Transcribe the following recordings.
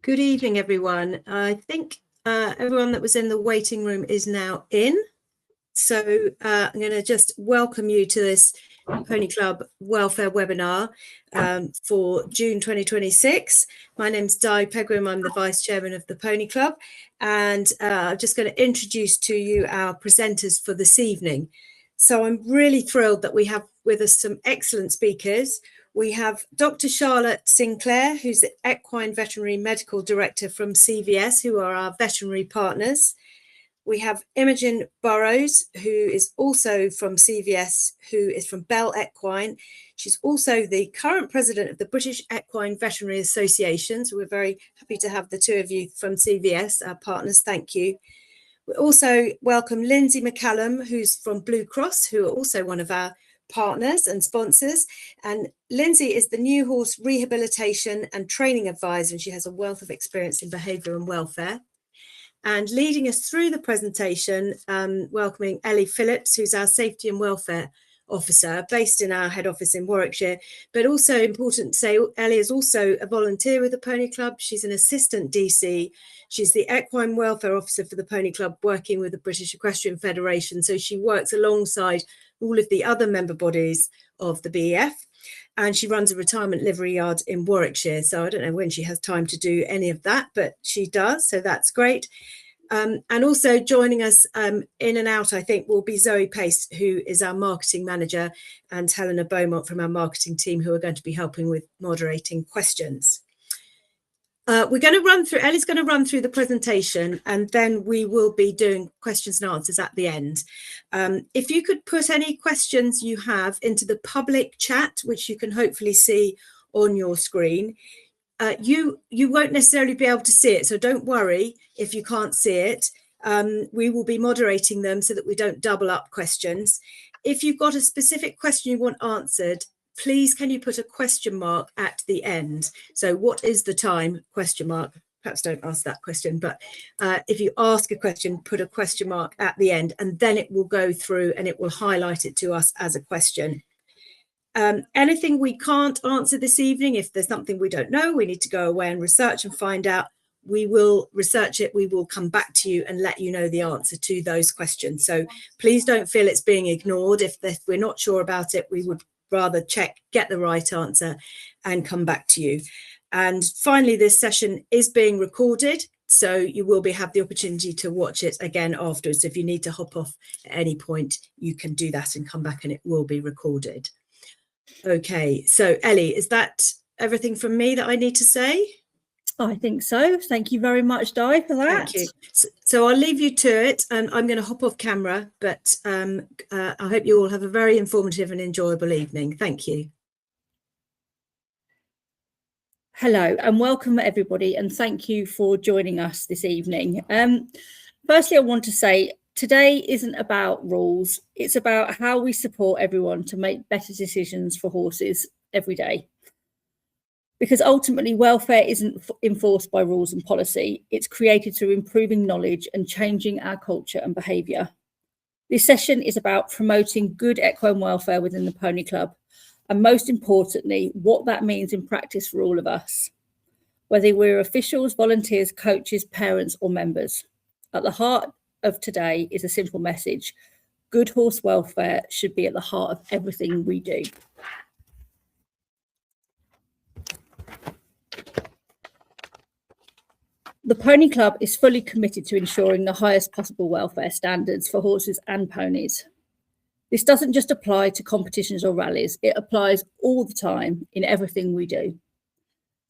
Good evening, everyone. I think everyone that was in the waiting room is now in. So I'm going to just welcome you to this Pony Club welfare webinar for June 2026. My name's Di Pegram. I'm the Vice Chairman of the Pony Club. And I'm just going to introduce to you our presenters for this evening. So I'm really thrilled that we have with us some excellent speakers. We have Dr. Charlotte Sinclair, who's the Equine Veterinary Medical Director from CVS, who are our veterinary partners. We have Imogen Burrows, who is also from CVS, who is from Bell Equine. She's also the current president of the British Equine Veterinary Association. So we're very happy to have the two of you from CVS, our partners. Thank you. We also welcome Lindsay McCallum, who's from Blue Cross, who are also one of our partners and sponsors. And Lindsay is the new horse rehabilitation and training advisor, and she has a wealth of experience in behaviour and welfare. And leading us through the presentation, welcoming Ellie Phillips, who's our safety and welfare officer based in our head office in Warwickshire. But also important to say, Ellie is also a volunteer with the Pony Club. She's an assistant DC. She's the equine welfare officer for the Pony Club, working with the British Equestrian Federation. So she works alongside all of the other member bodies of the BEF. And she runs a retirement livery yard in Warwickshire. So I don't know when she has time to do any of that, but she does. So that's great. And also joining us in and out, I think, will be Zoe Pace, who is our marketing manager, and Helena Beaumont from our marketing team, who are going to be helping with moderating questions. We're going to run through, Ellie's going to run through the presentation, and then we will be doing questions and answers at the end. If you could put any questions you have into the public chat, which you can hopefully see on your screen, you won't necessarily be able to see it, so don't worry if you can't see it. We will be moderating them so that we don't double up questions. If you've got a specific question you want answered, please can you put a question mark at the end? So what is the time, question mark? Perhaps don't ask that question, but if you ask a question, put a question mark at the end, and then it will go through and it will highlight it to us as a question. Anything we can't answer this evening, if there's something we don't know, we need to go away and research and find out, we will research it, we will come back to you and let you know the answer to those questions. So please don't feel it's being ignored. If we're not sure about it, we would rather check, get the right answer and come back to you. And finally, this session is being recorded, so you will have the opportunity to watch it again afterwards. If you need to hop off at any point, you can do that and come back, and it will be recorded. Okay, so Ellie, is that everything from me that I need to say? I think so. Thank you very much, Di, for that. Thank you. So I'll leave you to it, and I'm going to hop off camera, but I hope you all have a very informative and enjoyable evening. Thank you. Hello and welcome everybody, and thank you for joining us this evening. Firstly, I want to say today isn't about rules. It's about how we support everyone to make better decisions for horses every day. Because ultimately, welfare isn't enforced by rules and policy. It's created through improving knowledge and changing our culture and behaviour. This session is about promoting good equine welfare within the Pony Club, and most importantly, what that means in practice for all of us, whether we're officials, volunteers, coaches, parents, or members. At the heart of today is a simple message. Good horse welfare should be at the heart of everything we do. The Pony Club is fully committed to ensuring the highest possible welfare standards for horses and ponies. This doesn't just apply to competitions or rallies, it applies all the time in everything we do.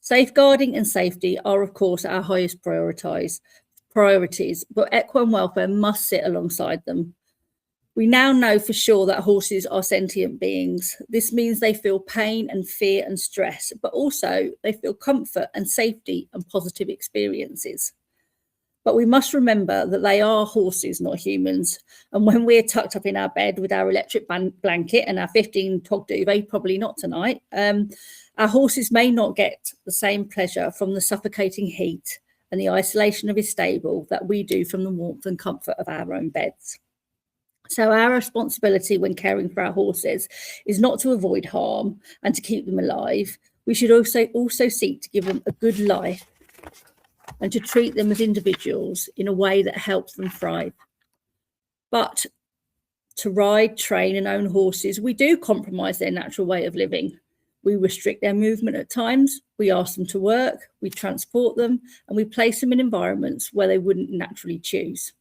Safeguarding and safety are, of course, our highest priorities, but equine welfare must sit alongside them. We now know for sure that horses are sentient beings. This means they feel pain and fear and stress, but also they feel comfort and safety and positive experiences. But we must remember that they are horses, not humans. And when we're tucked up in our bed with our electric blanket and our 15 tog duvet, probably not tonight, our horses may not get the same pleasure from the suffocating heat and the isolation of his stable that we do from the warmth and comfort of our own beds. So our responsibility when caring for our horses is not to avoid harm and to keep them alive. We should also seek to give them a good life and to treat them as individuals in a way that helps them thrive. But to ride, train and own horses, we do compromise their natural way of living. We restrict their movement at times, we ask them to work, we transport them, and we place them in environments where they wouldn't naturally choose.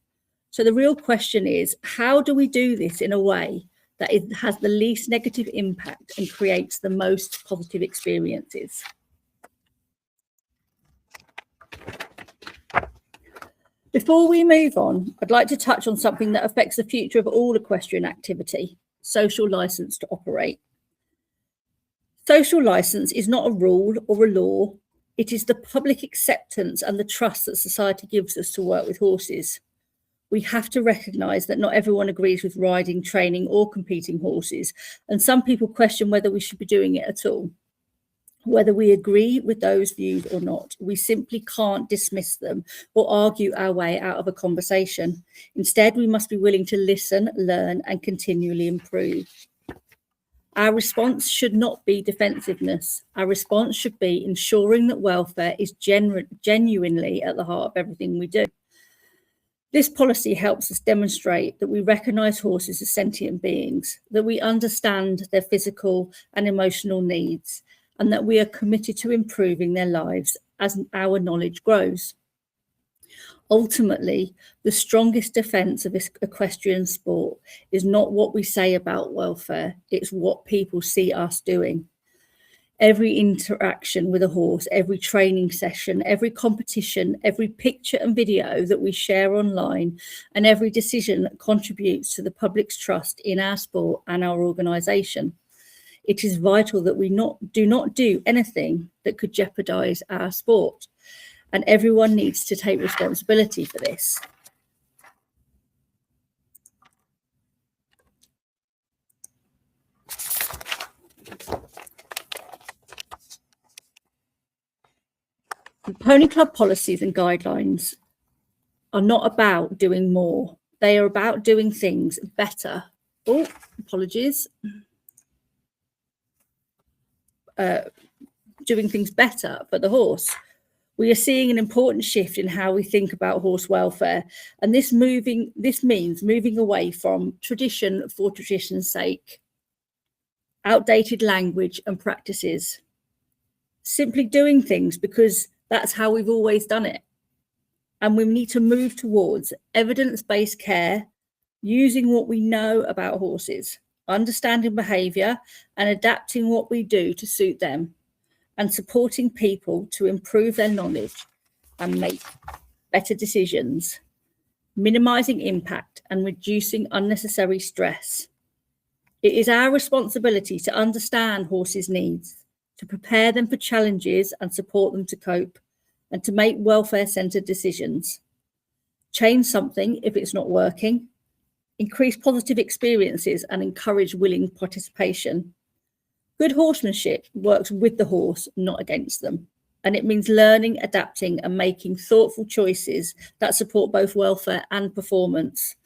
So the real question is, how do we do this in a way that it has the least negative impact and creates the most positive experiences? Before we move on, I'd like to touch on something that affects the future of all equestrian activity: social licence to operate. Social licence is not a rule or a law. It is the public acceptance and the trust that society gives us to work with horses. We have to recognise that not everyone agrees with riding, training or competing horses, and some people question whether we should be doing it at all. Whether we agree with those views or not, we simply can't dismiss them or argue our way out of a conversation. Instead, we must be willing to listen, learn and continually improve. Our response should not be defensiveness. Our response should be ensuring that welfare is genuinely at the heart of everything we do. This policy helps us demonstrate that we recognise horses as sentient beings, that we understand their physical and emotional needs, and that we are committed to improving their lives as our knowledge grows. Ultimately, the strongest defence of equestrian sport is not what we say about welfare, it's what people see us doing. Every interaction with a horse, every training session, every competition, every picture and video that we share online, and every decision that contributes to the public's trust in our sport and our organisation. It is vital that we do not do anything that could jeopardise our sport, and everyone needs to take responsibility for this. The Pony Club policies and guidelines are not about doing more. They are about doing things better. Oh, apologies. Doing things better for the horse. We are seeing an important shift in how we think about horse welfare, and this means moving away from tradition for tradition's sake, outdated language and practices, simply doing things because that's how we've always done it. And we need to move towards evidence-based care, using what we know about horses, understanding behaviour and adapting what we do to suit them, and supporting people to improve their knowledge and make better decisions, minimising impact and reducing unnecessary stress. It is our responsibility to understand horses' needs, to prepare them for challenges and support them to cope, and to make welfare-centred decisions. Change something if it's not working, increase positive experiences and encourage willing participation. Good horsemanship works with the horse, not against them. And it means learning, adapting and making thoughtful choices that support both welfare and performance.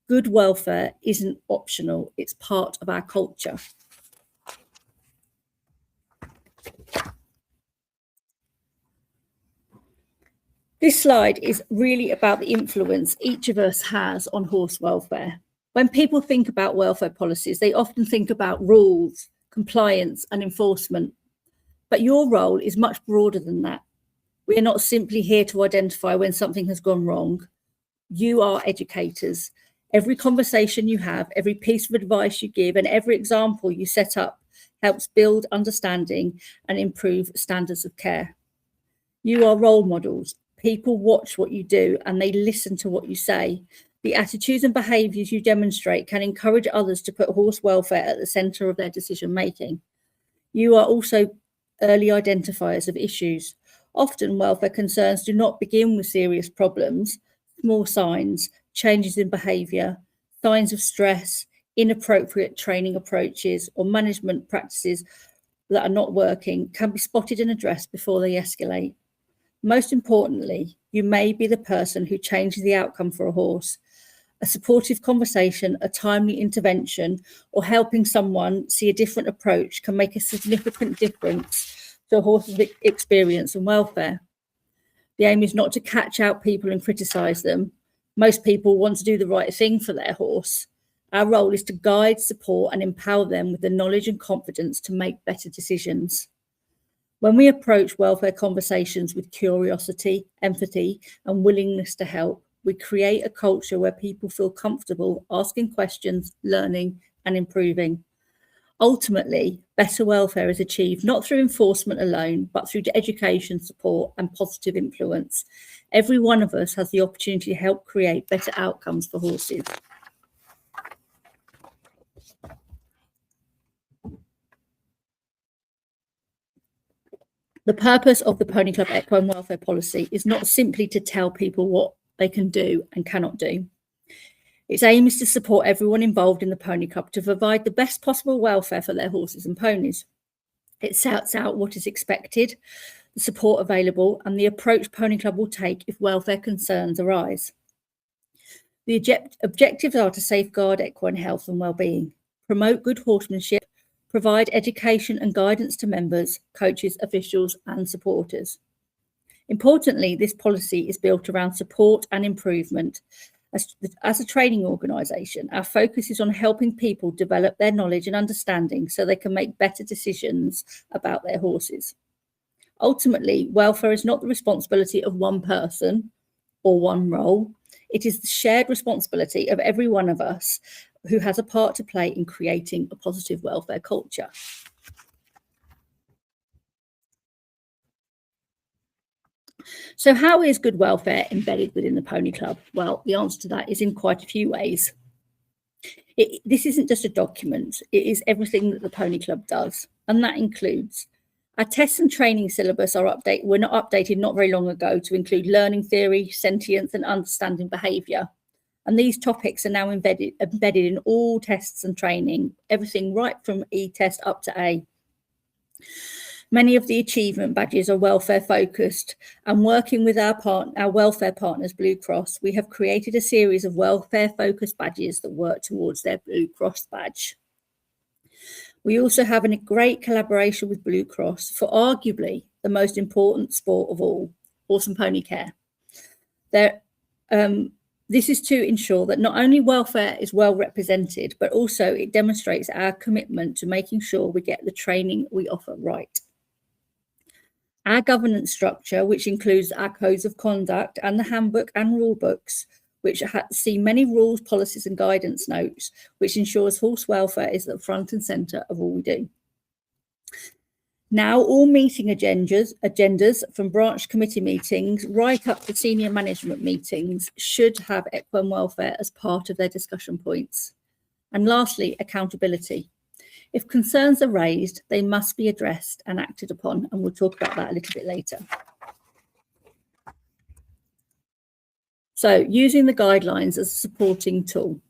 Good welfare isn't optional, it's part of our culture. This slide is really about the influence each of us has on horse welfare. When people think about welfare policies, they often think about rules, compliance and enforcement. But your role is much broader than that. We are not simply here to identify when something has gone wrong. You are educators. Every conversation you have, every piece of advice you give, and every example you set up helps build understanding and improve standards of care. You are role models. People watch what you do and they listen to what you say. The attitudes and behaviours you demonstrate can encourage others to put horse welfare at the centre of their decision making. You are also early identifiers of issues. Often welfare concerns do not begin with serious problems. Small signs, changes in behaviour, signs of stress, inappropriate training approaches or management practices that are not working can be spotted and addressed before they escalate. Most importantly, you may be the person who changes the outcome for a horse. A supportive conversation, a timely intervention, or helping someone see a different approach can make a significant difference to a horse's experience and welfare. The aim is not to catch out people and criticise them. Most people want to do the right thing for their horse. Our role is to guide, support and empower them with the knowledge and confidence to make better decisions. When we approach welfare conversations with curiosity, empathy and willingness to help, we create a culture where people feel comfortable asking questions, learning and improving. Ultimately, better welfare is achieved not through enforcement alone, but through education, support and positive influence. Every one of us has the opportunity to help create better outcomes for horses. The purpose of the Pony Club Equine Welfare Policy is not simply to tell people what they can do and cannot do. Its aim is to support everyone involved in the Pony Club to provide the best possible welfare for their horses and ponies. It sets out what is expected, the support available, and the approach Pony Club will take if welfare concerns arise. The objectives are to safeguard equine health and well-being, promote good horsemanship, provide education and guidance to members, coaches, officials and supporters. Importantly, this policy is built around support and improvement. As a training organisation, our focus is on helping people develop their knowledge and understanding so they can make better decisions about their horses. Ultimately, welfare is not the responsibility of one person or one role. It is the shared responsibility of every one of us who has a part to play in creating a positive welfare culture. So how is good welfare embedded within the Pony Club? Well, the answer to that is in quite a few ways. This isn't just a document, it is everything that the Pony Club does. And that includes our tests and training syllabus were not updated not very long ago to include learning theory, sentience and understanding behaviour. And these topics are now embedded in all tests and training, everything right from E-test up to A. Many of the achievement badges are welfare focused, and working with our welfare partners, Blue Cross, we have created a series of welfare focused badges that work towards their Blue Cross badge. We also have a great collaboration with Blue Cross for arguably the most important sport of all, horse and pony care. This is to ensure that not only welfare is well represented, but also it demonstrates our commitment to making sure we get the training we offer right. Our governance structure, which includes our codes of conduct and the handbook and rule books, which see many rules, policies and guidance notes, which ensures horse welfare is at the front and centre of all we do. Now, all meeting agendas from branch committee meetings right up to senior management meetings should have equine welfare as part of their discussion points. And lastly, accountability. If concerns are raised, they must be addressed and acted upon, and we'll talk about that a little bit later. So, using the guidelines as a supporting tool.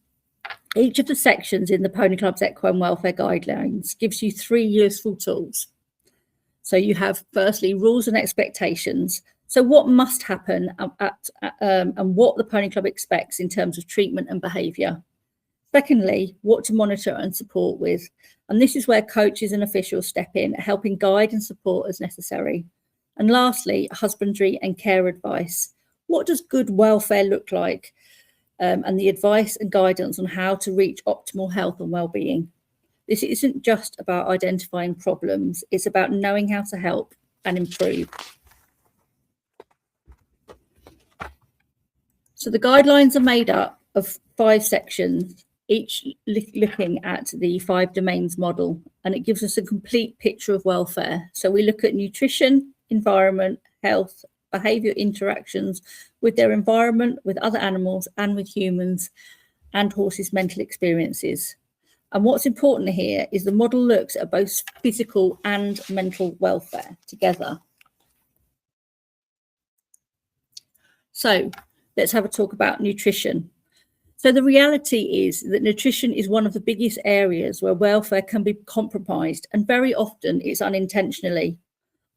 Each of the sections in the Pony Club's Equine Welfare Guidelines gives you 3 useful tools. So you have, firstly, rules and expectations. So what must happen and what the Pony Club expects in terms of treatment and behaviour. Secondly, what to monitor and support with. And this is where coaches and officials step in, helping guide and support as necessary. And lastly, husbandry and care advice. What does good welfare look like? And the advice and guidance on how to reach optimal health and well-being. This isn't just about identifying problems, it's about knowing how to help and improve. So the guidelines are made up of 5 sections, each looking at the 5 domains model, and it gives us a complete picture of welfare. So we look at nutrition, environment, health, behaviour interactions with their environment, with other animals and with humans, and horses' mental experiences. And what's important here is the model looks at both physical and mental welfare together. So let's have a talk about nutrition. So the reality is that nutrition is one of the biggest areas where welfare can be compromised, and very often it's unintentionally.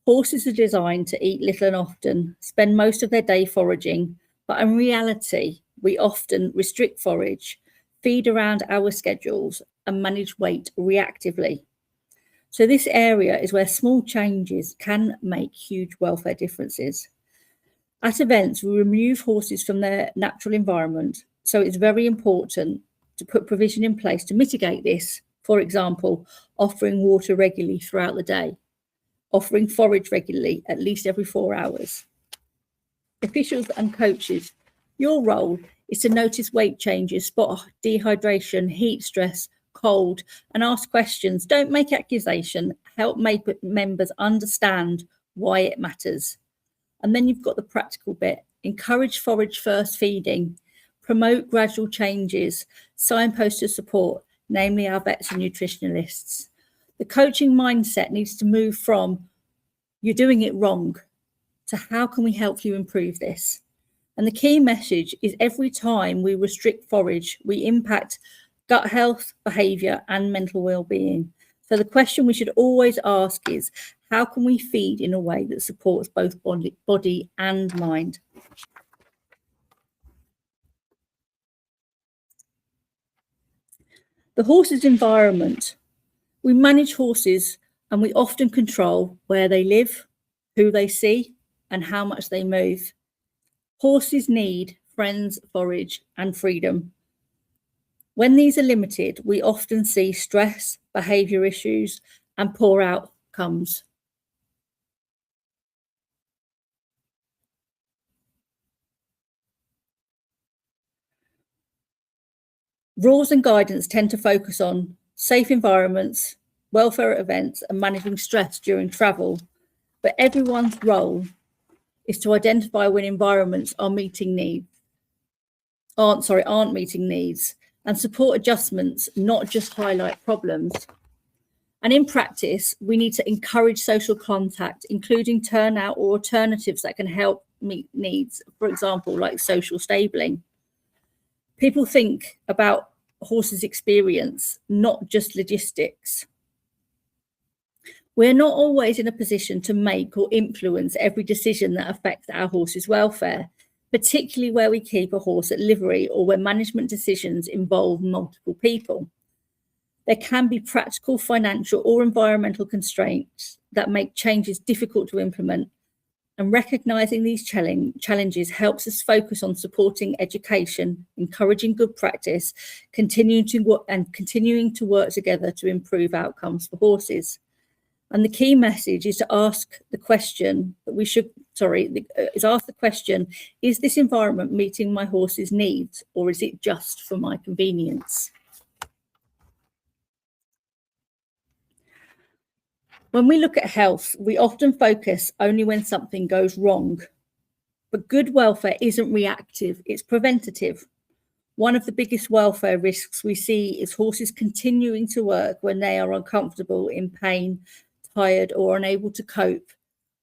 Horses are designed to eat little and often, spend most of their day foraging, but in reality, we often restrict forage, feed around our schedules, and manage weight reactively. So this area is where small changes can make huge welfare differences. At events, we remove horses from their natural environment, so it's very important to put provision in place to mitigate this. For example, offering water regularly throughout the day, offering forage regularly at least every 4 hours. Officials and coaches, your role is to notice weight changes, spot dehydration, heat stress, cold, and ask questions. Don't make accusation. Help members understand why it matters. And then you've got the practical bit. Encourage forage first feeding, promote gradual changes, signpost to support, namely our vets and nutritionalists. The coaching mindset needs to move from you're doing it wrong to how can we help you improve this? And the key message is every time we restrict forage, we impact gut health, behaviour and mental well-being. So the question we should always ask is, how can we feed in a way that supports both body and mind? The horse's environment. We manage horses and we often control where they live, who they see, and how much they move. Horses need friends, forage, and freedom. When these are limited, we often see stress, behaviour issues, and poor outcomes. Rules and guidance tend to focus on safe environments, welfare at events, and managing stress during travel. But everyone's role is to identify when environments aren't meeting needs, and support adjustments, not just highlight problems. And in practice, we need to encourage social contact, including turnout or alternatives that can help meet needs, for example, like social stabling. People think about horses' experience, not just logistics. We're not always in a position to make or influence every decision that affects our horse's welfare, particularly where we keep a horse at livery or where management decisions involve multiple people. There can be practical, financial, or environmental constraints that make changes difficult to implement, and recognising these challenges helps us focus on supporting education, encouraging good practice, continuing to work together to improve outcomes for horses. And the key message is to ask the question is this environment meeting my horse's needs, or is it just for my convenience? When we look at health, we often focus only when something goes wrong. But good welfare isn't reactive, it's preventative. One of the biggest welfare risks we see is horses continuing to work when they are uncomfortable, in pain, tired, or unable to cope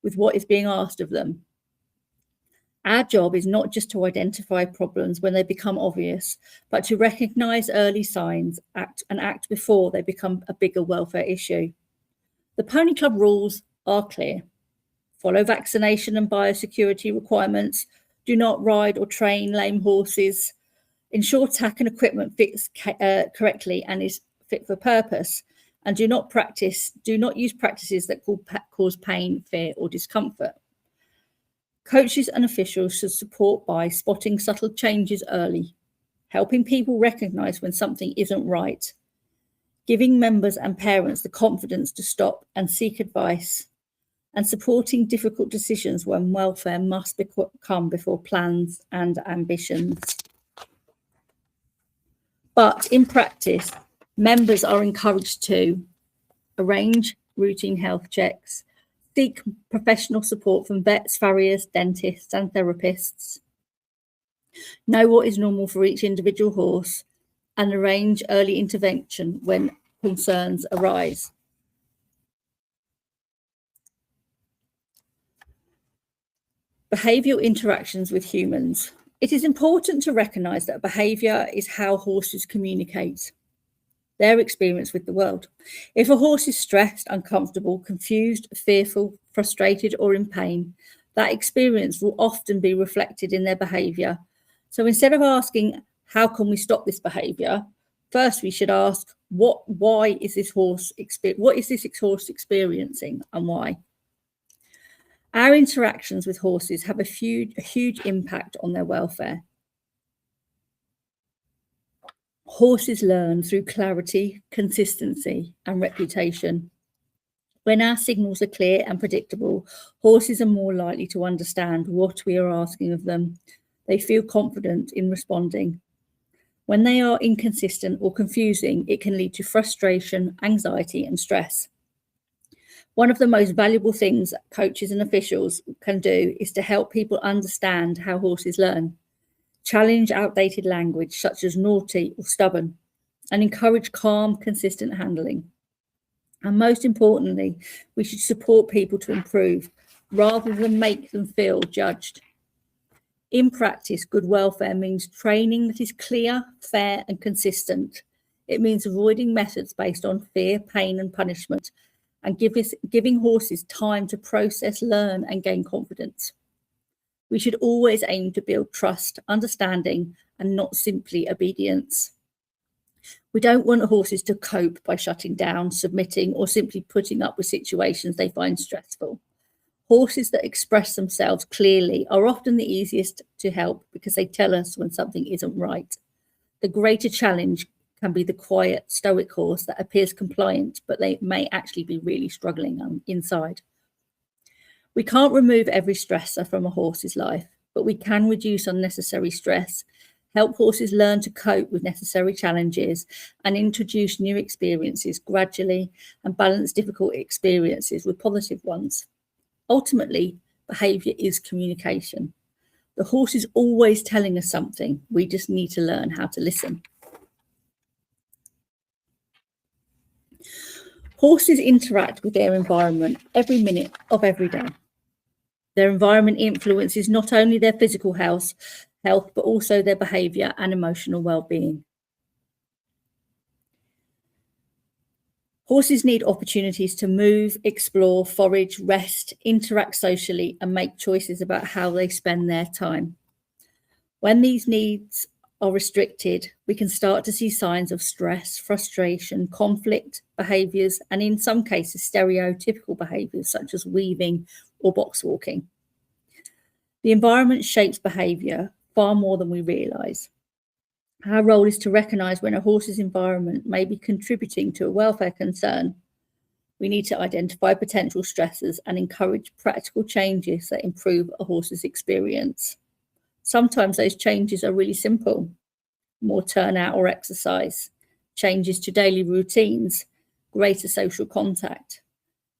with what is being asked of them. Our job is not just to identify problems when they become obvious, but to recognise early signs, act before they become a bigger welfare issue. The Pony Club rules are clear. Follow vaccination and biosecurity requirements. Do not ride or train lame horses. Ensure tack and equipment fits correctly and is fit for purpose. And do not use practices that cause pain, fear, or discomfort. Coaches and officials should support by spotting subtle changes early, helping people recognise when something isn't right, giving members and parents the confidence to stop and seek advice, and supporting difficult decisions when welfare must come before plans and ambitions. But in practice, members are encouraged to arrange routine health checks, seek professional support from vets, farriers, dentists, and therapists, know what is normal for each individual horse, and arrange early intervention when concerns arise. Behavioural interactions with humans. It is important to recognise that behaviour is how horses communicate their experience with the world. If a horse is stressed, uncomfortable, confused, fearful, frustrated, or in pain, that experience will often be reflected in their behaviour. So instead of asking, how can we stop this behaviour? First, we should ask, what is this horse experiencing and why? Our interactions with horses have a huge impact on their welfare. Horses learn through clarity, consistency, and reputation. When our signals are clear and predictable, horses are more likely to understand what we are asking of them. They feel confident in responding. When they are inconsistent or confusing, it can lead to frustration, anxiety, and stress. One of the most valuable things that coaches and officials can do is to help people understand how horses learn, challenge outdated language such as naughty or stubborn, and encourage calm, consistent handling. And most importantly, we should support people to improve rather than make them feel judged. In practice, good welfare means training that is clear, fair, and consistent. It means avoiding methods based on fear, pain, and punishment, and giving horses time to process, learn, and gain confidence. We should always aim to build trust, understanding, and not simply obedience. We don't want horses to cope by shutting down, submitting, or simply putting up with situations they find stressful. Horses that express themselves clearly are often the easiest to help because they tell us when something isn't right. The greater challenge can be the quiet, stoic horse that appears compliant, but they may actually be really struggling inside. We can't remove every stressor from a horse's life, but we can reduce unnecessary stress, help horses learn to cope with necessary challenges, and introduce new experiences gradually and balance difficult experiences with positive ones. Ultimately, behaviour is communication. The horse is always telling us something. We just need to learn how to listen. Horses interact with their environment every minute of every day. Their environment influences not only their physical health, but also their behaviour and emotional well-being. Horses need opportunities to move, explore, forage, rest, interact socially, and make choices about how they spend their time. When these needs are restricted, we can start to see signs of stress, frustration, conflict, behaviours, and in some cases, stereotypical behaviours such as weaving or box walking. The environment shapes behaviour far more than we realise. Our role is to recognise when a horse's environment may be contributing to a welfare concern. We need to identify potential stressors and encourage practical changes that improve a horse's experience. Sometimes those changes are really simple: more turnout or exercise, changes to daily routines, greater social contact,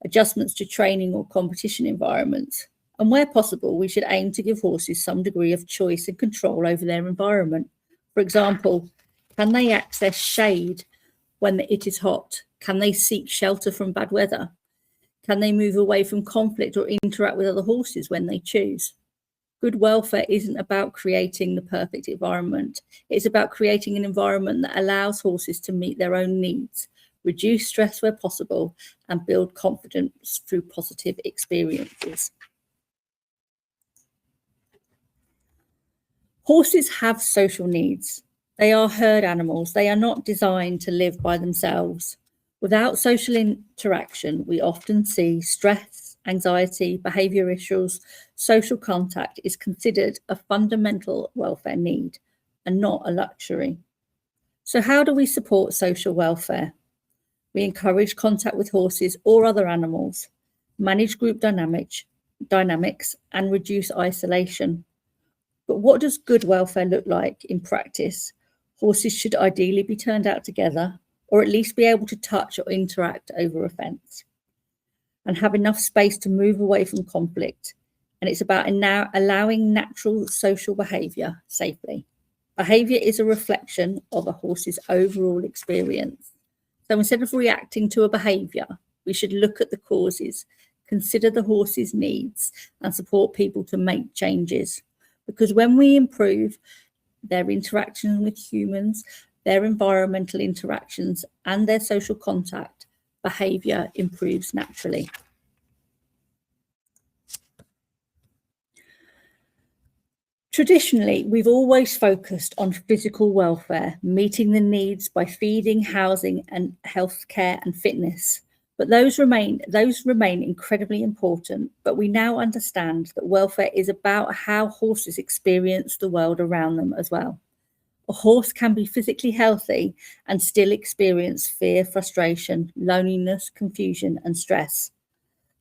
adjustments to training or competition environments. And where possible, we should aim to give horses some degree of choice and control over their environment. For example, can they access shade when it is hot? Can they seek shelter from bad weather? Can they move away from conflict or interact with other horses when they choose? Good welfare isn't about creating the perfect environment. It's about creating an environment that allows horses to meet their own needs, reduce stress where possible, and build confidence through positive experiences. Horses have social needs. They are herd animals. They are not designed to live by themselves. Without social interaction, we often see stress, anxiety, behaviour issues. Social contact is considered a fundamental welfare need and not a luxury. So how do we support social welfare? We encourage contact with horses or other animals, manage group dynamics, and reduce isolation. But what does good welfare look like in practice? Horses should ideally be turned out together, or at least be able to touch or interact over a fence, and have enough space to move away from conflict. And it's about now allowing natural social behaviour safely. Behaviour is a reflection of a horse's overall experience. So instead of reacting to a behaviour, we should look at the causes, consider the horse's needs, and support people to make changes. Because when we improve their interaction with humans, their environmental interactions, and their social contact, behaviour improves naturally. Traditionally, we've always focused on physical welfare, meeting the needs by feeding, housing, and healthcare and fitness. But those remain incredibly important. But we now understand that welfare is about how horses experience the world around them as well. A horse can be physically healthy and still experience fear, frustration, loneliness, confusion, and stress.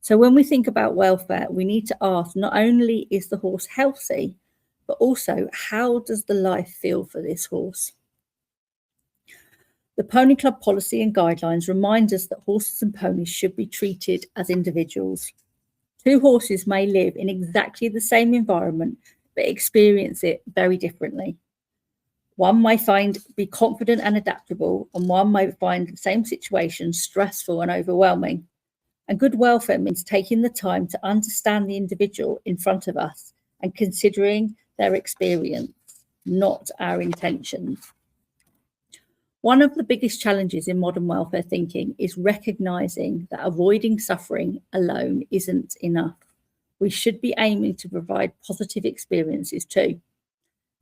So when we think about welfare, we need to ask, not only is the horse healthy, but also how does the life feel for this horse? The Pony Club policy and guidelines remind us that horses and ponies should be treated as individuals. Two horses may live in exactly the same environment, but experience it very differently. One may be confident and adaptable, and one may find the same situation stressful and overwhelming. And good welfare means taking the time to understand the individual in front of us and considering their experience, not our intentions. One of the biggest challenges in modern welfare thinking is recognizing that avoiding suffering alone isn't enough. We should be aiming to provide positive experiences too.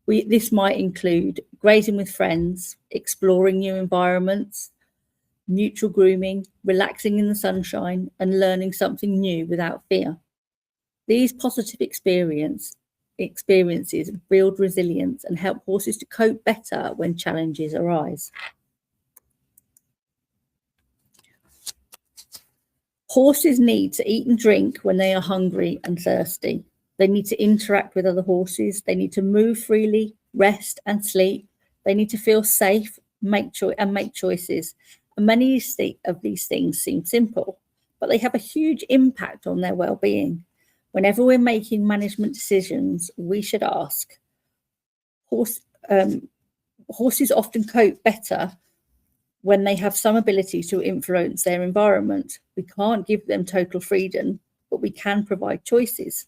This might include grazing with friends, exploring new environments, neutral grooming, relaxing in the sunshine, and learning something new without fear. These positive experiences build resilience and help horses to cope better when challenges arise. Horses need to eat and drink when they are hungry and thirsty. They need to interact with other horses. They need to move freely, rest and sleep. They need to feel safe, make choices. And many of these things seem simple, but they have a huge impact on their well-being. Whenever we're making management decisions, we should ask, horses often cope better when they have some ability to influence their environment. We can't give them total freedom, but we can provide choices.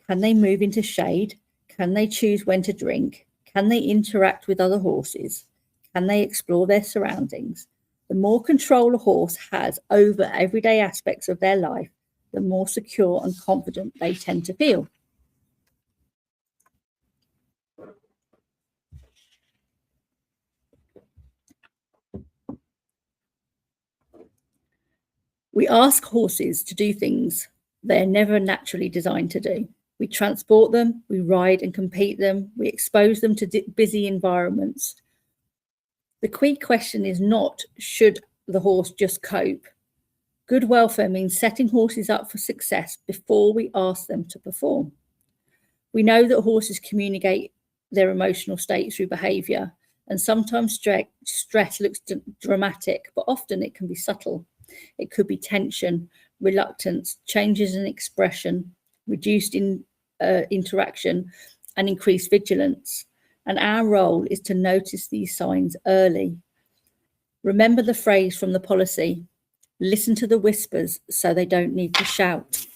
Can they move into shade? Can they choose when to drink? Can they interact with other horses? Can they explore their surroundings? The more control a horse has over everyday aspects of their life, the more secure and confident they tend to feel. We ask horses to do things they're never naturally designed to do. We transport them, we ride and compete them, we expose them to busy environments. The key question is not, should the horse just cope? Good welfare means setting horses up for success before we ask them to perform. We know that horses communicate their emotional state through behaviour, and sometimes stress looks dramatic, but often it can be subtle. It could be tension, reluctance, changes in expression, reduced interaction, and increased vigilance. And our role is to notice these signs early. Remember the phrase from the policy, listen to the whispers so they don't need to shout.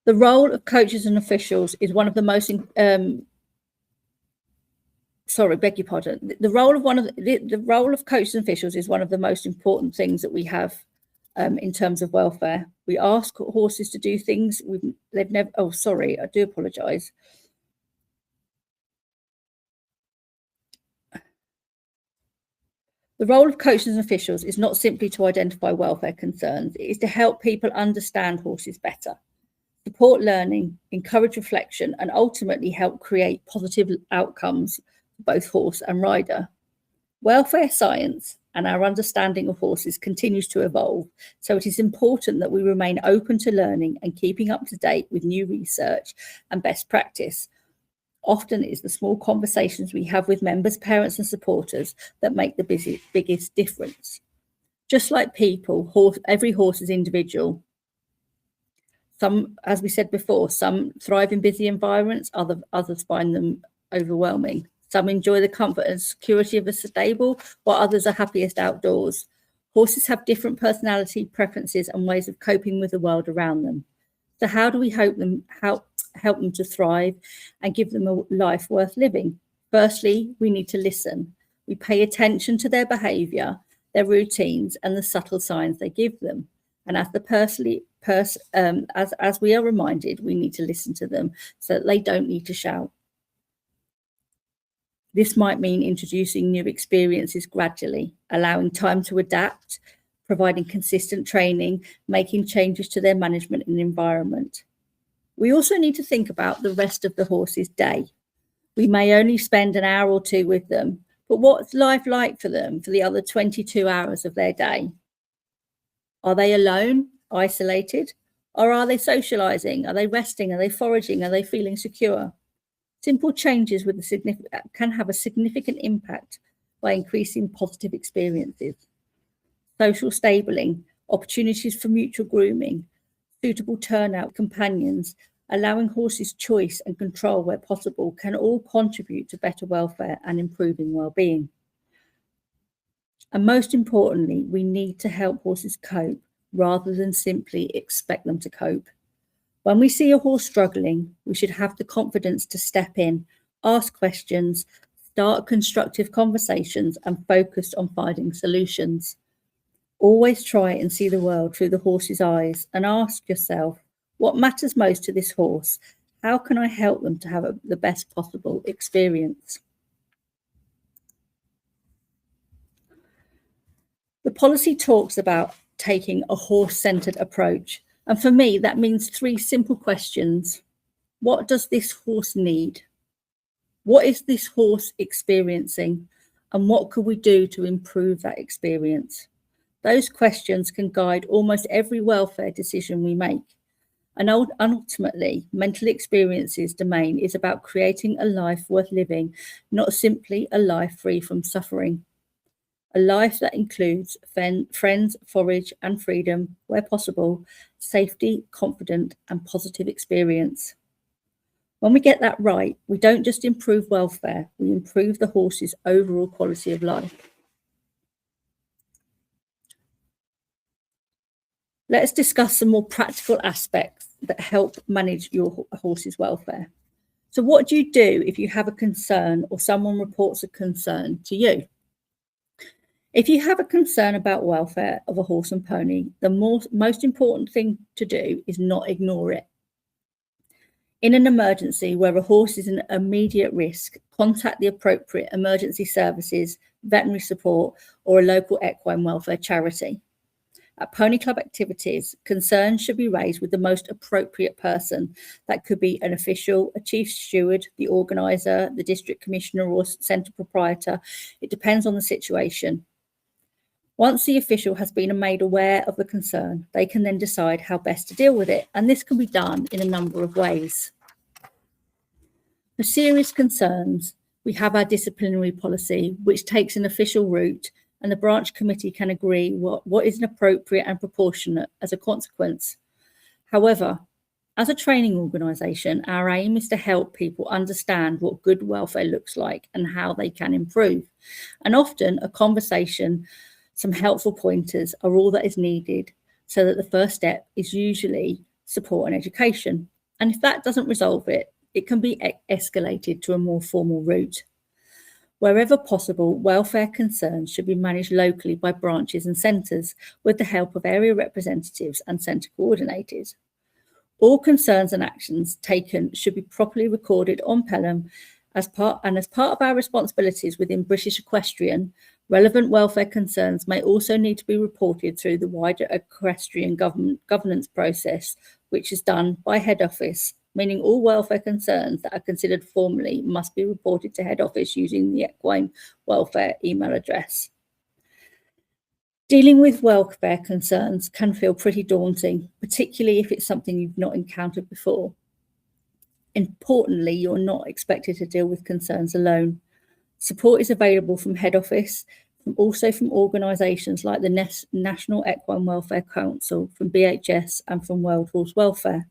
The role of coaches and officials is one of the most The role of coaches and officials is one of the most important things that we have in terms of welfare. We ask horses to do things they've never. Oh, sorry, I do apologise. The role of coaches and officials is not simply to identify welfare concerns. It is to help people understand horses better, support learning, encourage reflection, and ultimately help create positive outcomes for both horse and rider. Welfare science and our understanding of horses continues to evolve, so it is important that we remain open to learning and keeping up to date with new research and best practice. Often it is the small conversations we have with members, parents, and supporters that make the biggest difference. Just like people, every horse is individual. Some, as we said before, some thrive in busy environments, others find them overwhelming. Some enjoy the comfort and security of a stable, while others are happiest outdoors. Horses have different personality, preferences, and ways of coping with the world around them. So how do we help them to thrive and give them a life worth living? Firstly, we need to listen. We pay attention to their behaviour, their routines, and the subtle signs they give them. And as we are reminded, we need to listen to them so that they don't need to shout. This might mean introducing new experiences gradually, allowing time to adapt, providing consistent training, making changes to their management and environment. We also need to think about the rest of the horse's day. We may only spend an hour or two with them, but what's life like for them for the other 22 hours of their day? Are they alone, isolated, or are they socializing? Are they resting? Are they foraging? Are they feeling secure? Simple changes can have a significant impact by increasing positive experiences. Social stabling, opportunities for mutual grooming, suitable turnout companions, allowing horses choice and control where possible can all contribute to better welfare and improving well-being. And most importantly, we need to help horses cope rather than simply expect them to cope. When we see a horse struggling, we should have the confidence to step in, ask questions, start constructive conversations, and focus on finding solutions. Always try and see the world through the horse's eyes and ask yourself, what matters most to this horse? How can I help them to have the best possible experience? The policy talks about taking a horse-centered approach. And for me, that means 3 simple questions. What does this horse need? What is this horse experiencing? And what could we do to improve that experience? Those questions can guide almost every welfare decision we make. And ultimately, mental experiences domain is about creating a life worth living, not simply a life free from suffering. A life that includes friends, forage and freedom, where possible, safety, confident and positive experience. When we get that right, we don't just improve welfare, we improve the horse's overall quality of life. Let's discuss some more practical aspects that help manage your horse's welfare. So what do you do if you have a concern or someone reports a concern to you? If you have a concern about welfare of a horse and pony, the most important thing to do is not ignore it. In an emergency where a horse is an immediate risk, contact the appropriate emergency services, veterinary support, or a local equine welfare charity. At pony club activities, concerns should be raised with the most appropriate person. That could be an official, a chief steward, the organiser, the district commissioner or centre proprietor. It depends on the situation. Once the official has been made aware of the concern, they can then decide how best to deal with it, and this can be done in a number of ways. For serious concerns, we have our disciplinary policy, which takes an official route, and the branch committee can agree what is appropriate and proportionate as a consequence. However, as a training organisation, our aim is to help people understand what good welfare looks like and how they can improve. And often a conversation, some helpful pointers are all that is needed, so that the first step is usually support and education. And if that doesn't resolve it, it can be escalated to a more formal route. Wherever possible, welfare concerns should be managed locally by branches and centres with the help of area representatives and centre coordinators. All concerns and actions taken should be properly recorded on Pelham as part of our responsibilities within British Equestrian. Relevant welfare concerns may also need to be reported through the wider equestrian governance process, which is done by head office, meaning all welfare concerns that are considered formally must be reported to head office using the equine welfare email address. Dealing with welfare concerns can feel pretty daunting, particularly if it's something you've not encountered before. Importantly, you're not expected to deal with concerns alone. Support is available from head office, also from organisations like the National Equine Welfare Council, from BHS and from World Horse Welfare.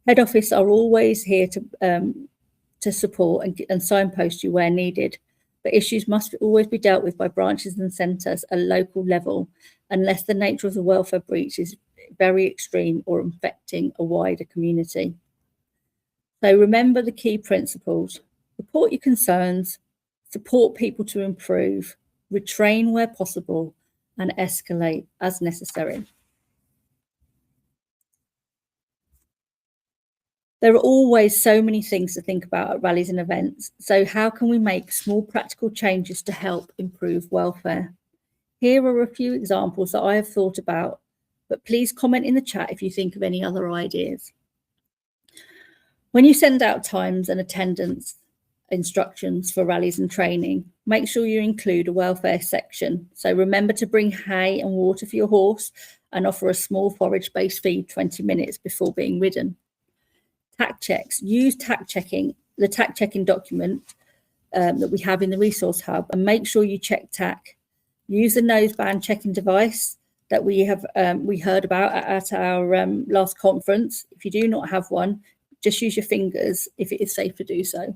Head office are always here to support and signpost you where needed, but issues must always be dealt with by branches and centres at a local level, unless the nature of the welfare breach is very extreme or affecting a wider community. So remember the key principles: report your concerns, support people to improve, retrain where possible, and escalate as necessary. There are always so many things to think about at rallies and events. So how can we make small practical changes to help improve welfare? Here are a few examples that I have thought about, but please comment in the chat if you think of any other ideas. When you send out times and attendance instructions for rallies and training, make sure you include a welfare section. So remember to bring hay and water for your horse and offer a small forage-based feed 20 minutes before being ridden. Tack checks. Use the tack checking document that we have in the resource hub, and make sure you check tack. Use the noseband checking device that we heard about at our last conference. If you do not have one, just use your fingers if it is safe to do so.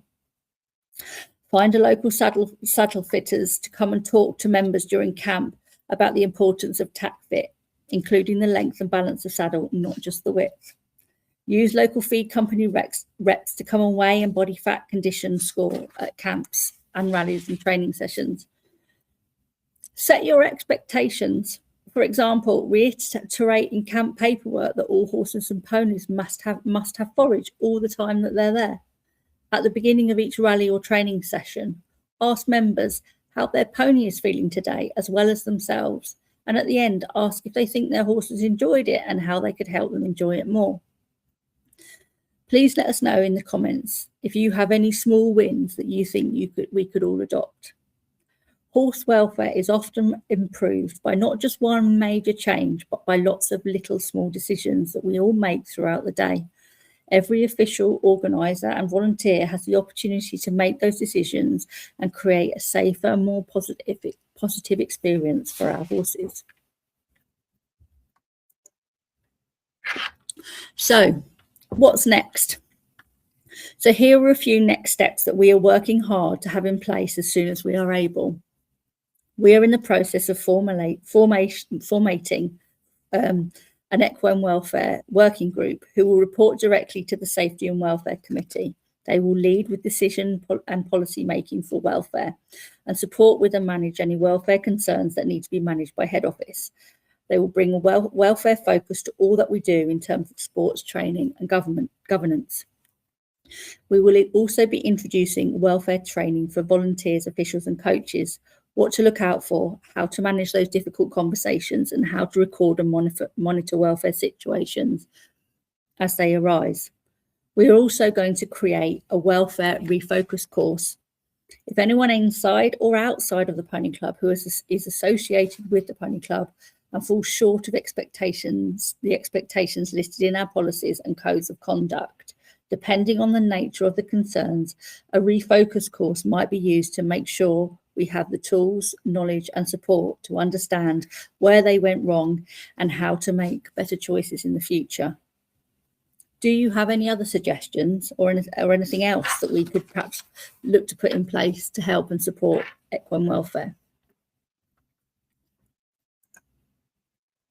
Find a local saddle fitters to come and talk to members during camp about the importance of tack fit, including the length and balance of saddle, not just the width. Use local feed company reps to come and weigh and body fat condition score at camps and rallies and training sessions. Set your expectations. For example, reiterate in camp paperwork that all horses and ponies must have forage all the time that they're there. At the beginning of each rally or training session, ask members how their pony is feeling today, as well as themselves. And at the end, ask if they think their horses enjoyed it and how they could help them enjoy it more. Please let us know in the comments if you have any small wins that you think we could all adopt. Horse welfare is often improved by not just one major change, but by lots of little small decisions that we all make throughout the day. Every official, organiser and volunteer has the opportunity to make those decisions and create a safer, more positive experience for our horses. So, what's next? So here are a few next steps that we are working hard to have in place as soon as we are able. We are in the process of formatting an equine welfare working group who will report directly to the Safety and Welfare Committee. They will lead with decision and policy making for welfare and support with and manage any welfare concerns that need to be managed by head office. They will bring a welfare focus to all that we do in terms of sports training and governance. We will also be introducing welfare training for volunteers, officials and coaches, what to look out for, how to manage those difficult conversations, and how to record and monitor welfare situations as they arise. We are also going to create a welfare refocus course. If anyone inside or outside of the Pony Club who is associated with the Pony Club and falls short of the expectations listed in our policies and codes of conduct, depending on the nature of the concerns, a refocus course might be used to make sure we have the tools, knowledge and support to understand where they went wrong and how to make better choices in the future. Do you have any other suggestions or anything else that we could perhaps look to put in place to help and support equine welfare?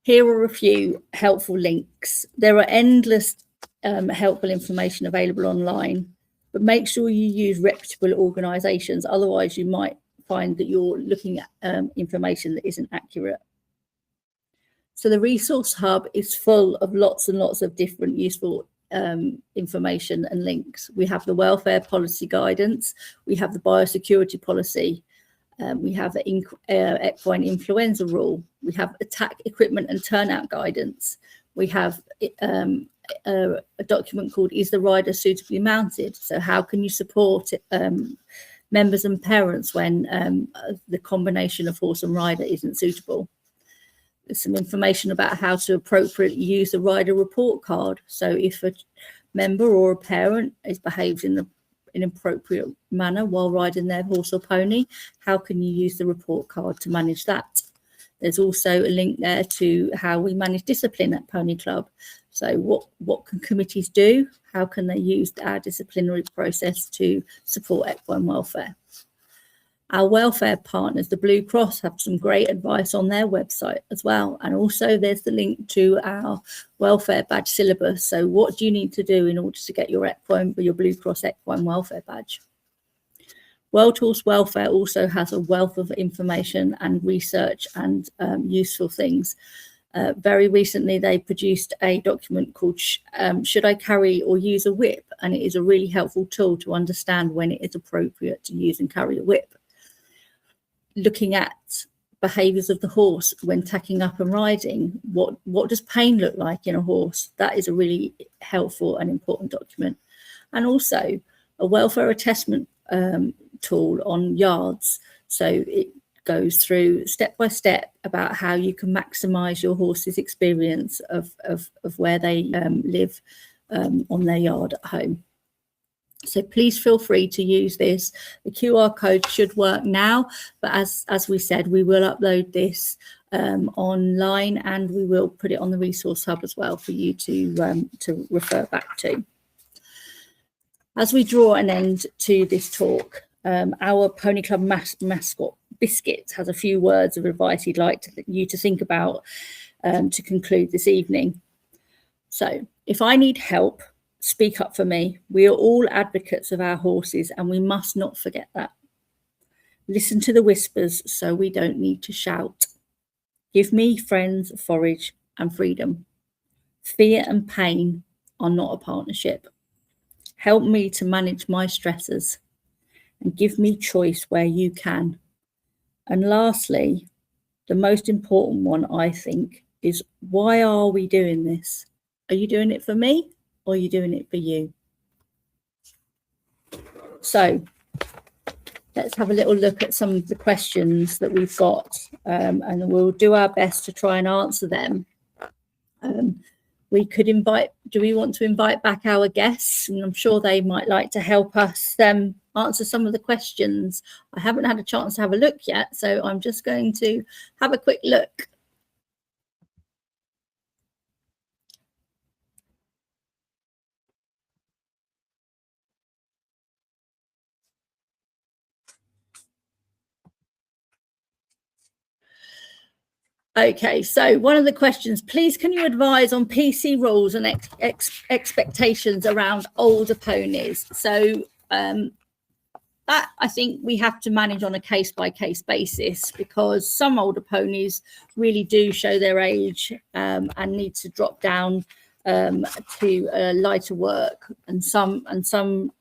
Here are a few helpful links. There are endless helpful information available online, but make sure you use reputable organisations, otherwise you might find that you're looking at information that isn't accurate. So the resource hub is full of lots and lots of different useful information and links. We have the welfare policy guidance, we have the biosecurity policy, we have the equine influenza rule, we have attack equipment and turnout guidance, we have a document called Is the Rider Suitably Mounted? So how can you support members and parents when the combination of horse and rider isn't suitable? There's some information about how to appropriately use the rider report card. So if a member or a parent is behaved in an inappropriate manner while riding their horse or pony, how can you use the report card to manage that? There's also a link there to how we manage discipline at Pony Club. So what can committees do? How can they use our disciplinary process to support equine welfare? Our welfare partners, the Blue Cross, have some great advice on their website as well. And also there's the link to our welfare badge syllabus. So what do you need to do in order to get your Blue Cross equine welfare badge? World Horse Welfare also has a wealth of information and research and useful things. Very recently, they produced a document called Should I Carry or Use a Whip? And it is a really helpful tool to understand when it is appropriate to use and carry a whip. Looking at behaviours of the horse when tacking up and riding, what does pain look like in a horse? That is a really helpful and important document. And also a welfare assessment tool on yards. So it goes through step by step about how you can maximise your horse's experience of where they live on their yard at home. So please feel free to use this. The QR code should work now, but as we said, we will upload this online, and we will put it on the resource hub as well for you to refer back to. As we draw an end to this talk, our Pony Club mascot Biscuit has a few words of advice he'd like you to think about to conclude this evening. So, if I need help, speak up for me. We are all advocates of our horses, and we must not forget that. Listen to the whispers so we don't need to shout. Give me friends, forage and freedom. Fear and pain are not a partnership. Help me to manage my stresses and give me choice where you can. And lastly, the most important one, I think, is why are we doing this? Are you doing it for me? Or are you doing it for you? So let's have a little look at some of the questions that we've got, and we'll do our best to try and answer them. We could do we want to invite back our guests? And I'm sure they might like to help us answer some of the questions. I haven't had a chance to have a look yet, so I'm just going to have a quick look. Okay, so one of the questions, please can you advise on PC rules and expectations around older ponies? So that I think we have to manage on a case-by-case basis, because some older ponies really do show their age and need to drop down to lighter work, and some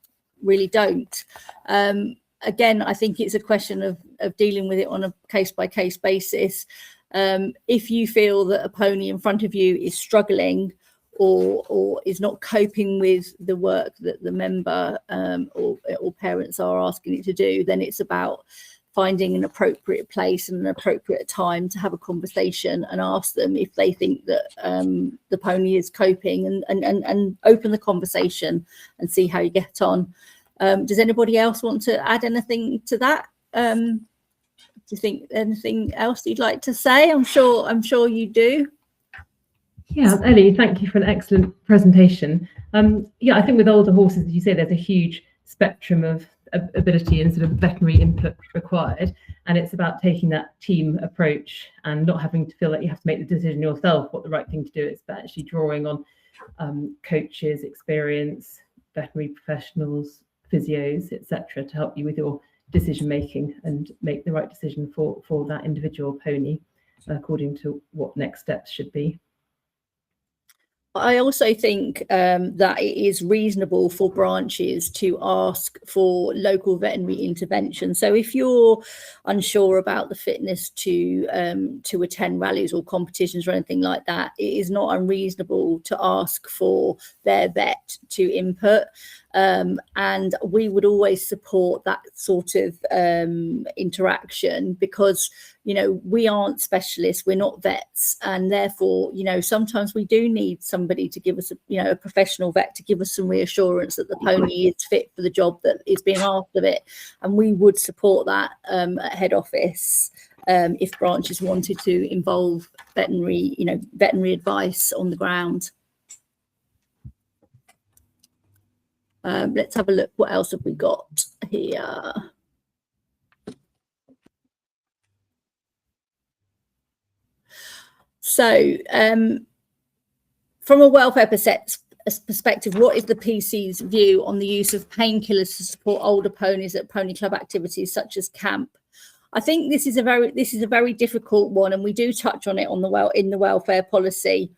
really don't. Again, I think it's a question of dealing with it on a case-by-case basis. If you feel that a pony in front of you is struggling or is not coping with the work that the member or parents are asking it to do, then it's about finding an appropriate place and an appropriate time to have a conversation and ask them if they think that the pony is coping, and open the conversation and see how you get on. Does anybody else want to add anything to that? Do you think anything else you'd like to say? I'm sure you do. Yeah, Ellie, thank you for an excellent presentation. Yeah, I think with older horses, as you say, there's a huge spectrum of ability and sort of veterinary input required, and it's about taking that team approach and not having to feel like you have to make the decision yourself what the right thing to do is, but actually drawing on coaches, experience, veterinary professionals, physios, etc., to help you with your decision making and make the right decision for that individual pony according to what next steps should be. I also think that it is reasonable for branches to ask for local veterinary intervention. So if you're unsure about the fitness to attend rallies or competitions or anything like that, it is not unreasonable to ask for their vet to input. And we would always support that sort of interaction, because we aren't specialists, we're not vets, and therefore sometimes we do need somebody to give us a professional vet to give us some reassurance that the pony is fit for the job that is being asked of it, and we would support that at head office if branches wanted to involve veterinary advice on the ground. Let's have a look. What else have we got here? So from a welfare perspective, what is the PC's view on the use of painkillers to support older ponies at pony club activities such as camp? I think this is a very difficult one, and we do touch on it on in the welfare policy.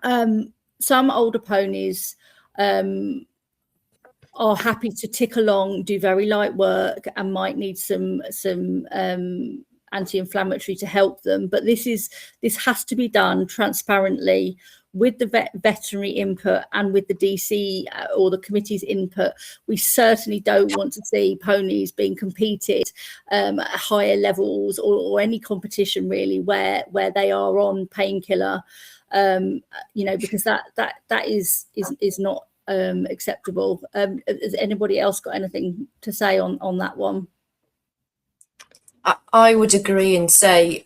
Some older ponies are happy to tick along, do very light work, and might need some anti-inflammatory to help them. But this has to be done transparently with the veterinary input and with the DC or the committee's input. We certainly don't want to see ponies being competed at higher levels or any competition really where they are on painkiller, because that is not acceptable. Has anybody else got anything to say on that one? I would agree and say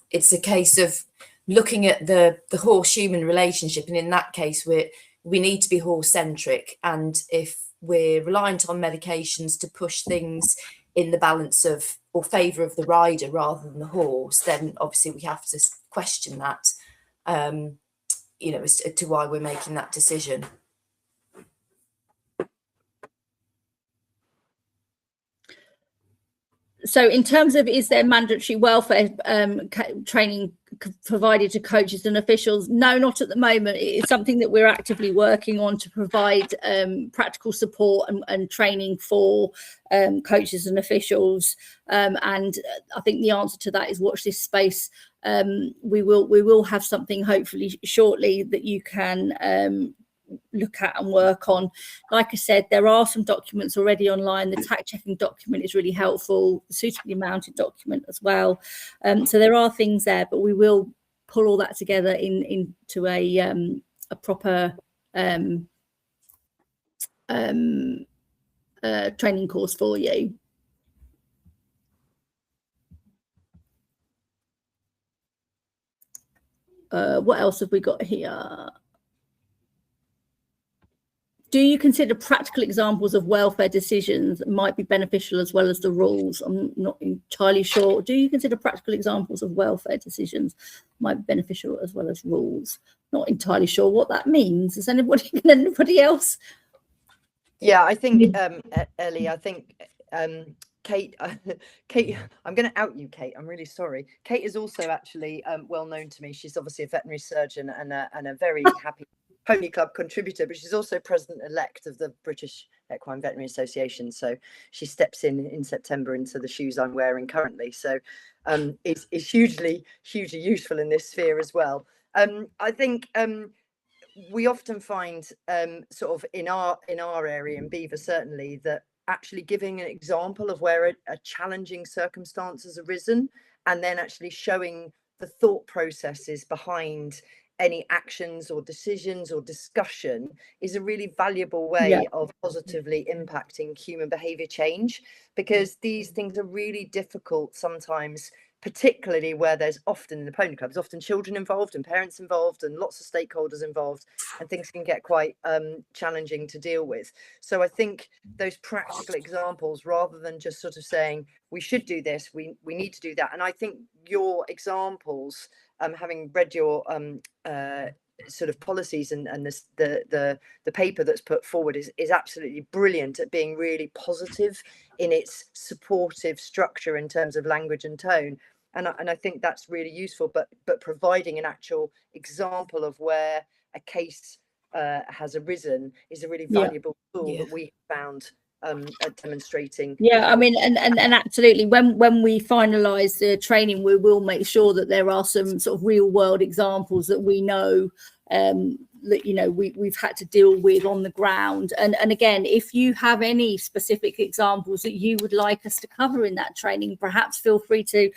it's a case of looking at the horse-human relationship, and in that case we need to be horse-centric, and if we're reliant on medications to push things in the balance of or favour of the rider rather than the horse, then obviously we have to question that, as to why we're making that decision. So in terms of, is there mandatory welfare training provided to coaches and officials? No, not at the moment. It's something that we're actively working on to provide practical support and training for coaches and officials. And I think the answer to that is watch this space. We will have something hopefully shortly that you can look at and work on. Like I said, there are some documents already online. The tack checking document is really helpful, the suitably mounted document as well. So there are things there, but we will pull all that together into a proper training course for you. What else have we got here? Do you consider practical examples of welfare decisions that might be beneficial as well as the rules? I'm not entirely sure. Do you consider practical examples of welfare decisions might be beneficial as well as rules? Not entirely sure what that means. Is anybody else? Yeah, I think, Ellie, I think Kate, I'm going to out you, Kate. I'm really sorry. Kate is also actually well known to me. She's obviously a veterinary surgeon and a very happy Pony Club contributor, but she's also president-elect of the British Equine Veterinary Association. So she steps in September into the shoes I'm wearing currently. So it's hugely useful in this sphere as well. I think we often find sort of in our area in Beaver certainly that actually giving an example of where a challenging circumstance has arisen and then actually showing the thought processes behind any actions or decisions or discussion is a really valuable way of positively impacting human behavior change, because these things are really difficult sometimes, particularly where there's often in the pony clubs, often children involved and parents involved and lots of stakeholders involved, and things can get quite challenging to deal with. So I think those practical examples, rather than just sort of saying we should do this, we need to do that. And I think your examples, having read your sort of policies and the paper that's put forward is absolutely brilliant at being really positive in its supportive structure in terms of language and tone. And I think that's really useful, but providing an actual example of where a case has arisen is a really valuable tool that we found at demonstrating. I mean, and absolutely, when we finalize the training, we will make sure that there are some sort of real world examples that we know that we've had to deal with on the ground. And again, if you have any specific examples that you would like us to cover in that training, perhaps feel free to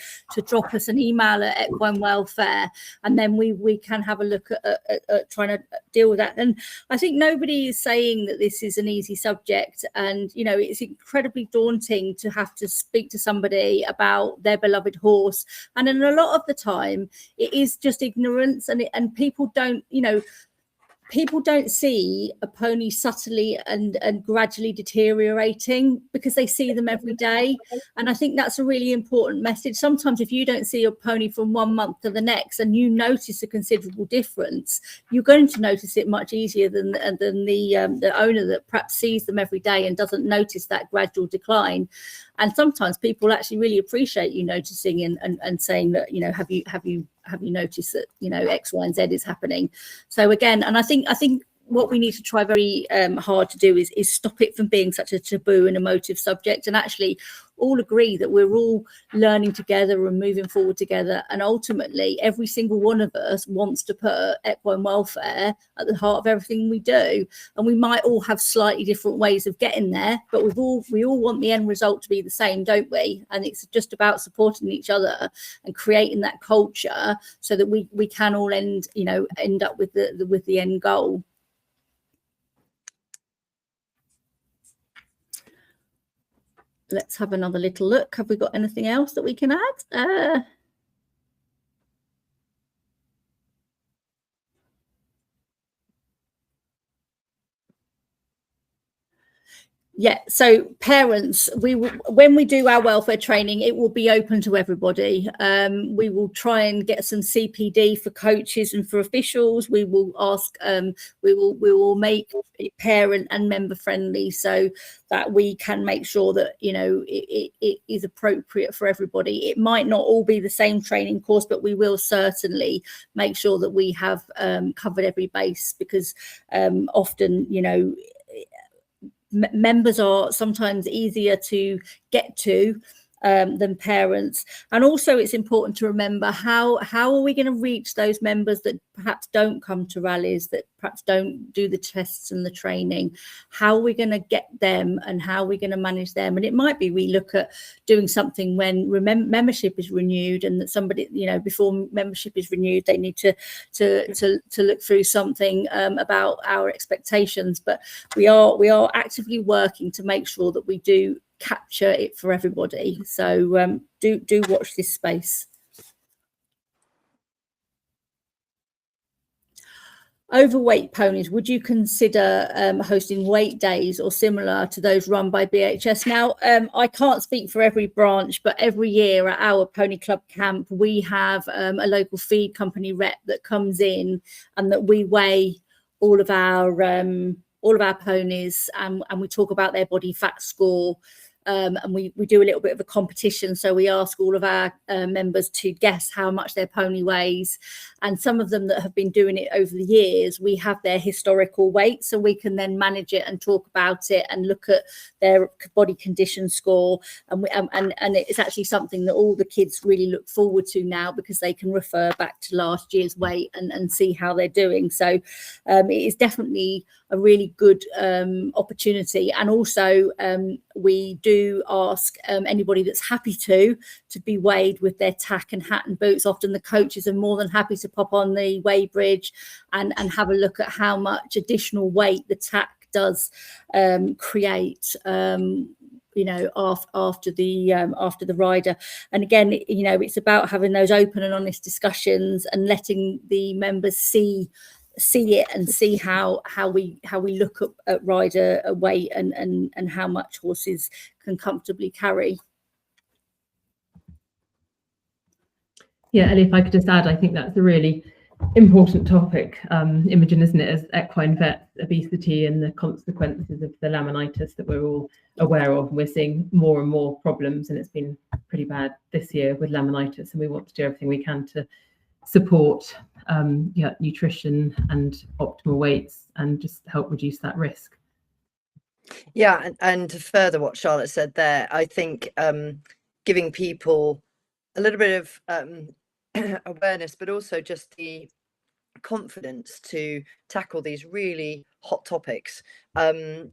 drop us an email at Equine Welfare, and then we can have a look at trying to deal with that. And I think nobody is saying that this is an easy subject, and it's incredibly daunting to have to speak to somebody about their beloved horse, and in a lot of the time it is just ignorance, and people don't see a pony subtly and gradually deteriorating because they see them every day. And I think that's a really important message. Sometimes if you don't see your pony from 1 month to the next and you notice a considerable difference, you're going to notice it much easier than the owner that perhaps sees them every day and doesn't notice that gradual decline. And sometimes people actually really appreciate you noticing and saying that, you know, have you noticed that, you know, X, Y, and Z is happening. So again, and I think what we need to try very hard to do is stop it from being such a taboo and emotive subject, and actually all agree that we're all learning together and moving forward together. And ultimately, every single one of us wants to put equine welfare at the heart of everything we do. And we might all have slightly different ways of getting there, but we all want the end result to be the same, don't we? And it's just about supporting each other and creating that culture so that we can all end up with the end goal. Let's have another little look. Have we got anything else that we can add? Yeah, so parents, when we do our welfare training, it will be open to everybody. We will try and get some CPD for coaches and for officials. We will ask, we will make it parent and member friendly so that we can make sure that, you know, it is appropriate for everybody. It might not all be the same training course, but we will certainly make sure that we have covered every base, because often, you know, members are sometimes easier to get to than parents. And also it's important to remember how are we going to reach those members that perhaps don't come to rallies, that perhaps don't do the tests and the training? How are we going to get them, and how are we going to manage them? And it might be we look at doing something when membership is renewed, and that somebody, you know, before membership is renewed, they need to look through something about our expectations. But we are actively working to make sure that we do capture it for everybody. So do watch this space. Overweight ponies, would you consider hosting weight days or similar to those run by BHS? Now, I can't speak for every branch, but every year at our Pony Club camp, we have a local feed company rep that comes in, and that we weigh all of our ponies, and we talk about their body fat score. And we do a little bit of a competition. So we ask all of our members to guess how much their pony weighs. And some of them that have been doing it over the years, we have their historical weight, so we can then manage it and talk about it and look at their body condition score. And it's actually something that all the kids really look forward to now, because they can refer back to last year's weight and see how they're doing. So it is definitely a really good opportunity. And also we do ask anybody that's happy to be weighed with their tack and hat and boots. Often the coaches are more than happy to pop on the weigh bridge and have a look at how much additional weight the tack does create, you know, after the rider. And again, you know, it's about having those open and honest discussions and letting the members see it and see how we look at rider weight and how much horses can comfortably carry. Yeah, Ellie, if I could just add, I think that's a really important topic, Imogen, isn't it, as equine vets, obesity and the consequences of the laminitis that we're all aware of. We're seeing more and more problems, and it's been pretty bad this year with laminitis, and we want to do everything we can to support nutrition and optimal weights and just help reduce that risk. Yeah, and to further what Charlotte said there, I think giving people a little bit of awareness, but also just the confidence to tackle these really hot topics. I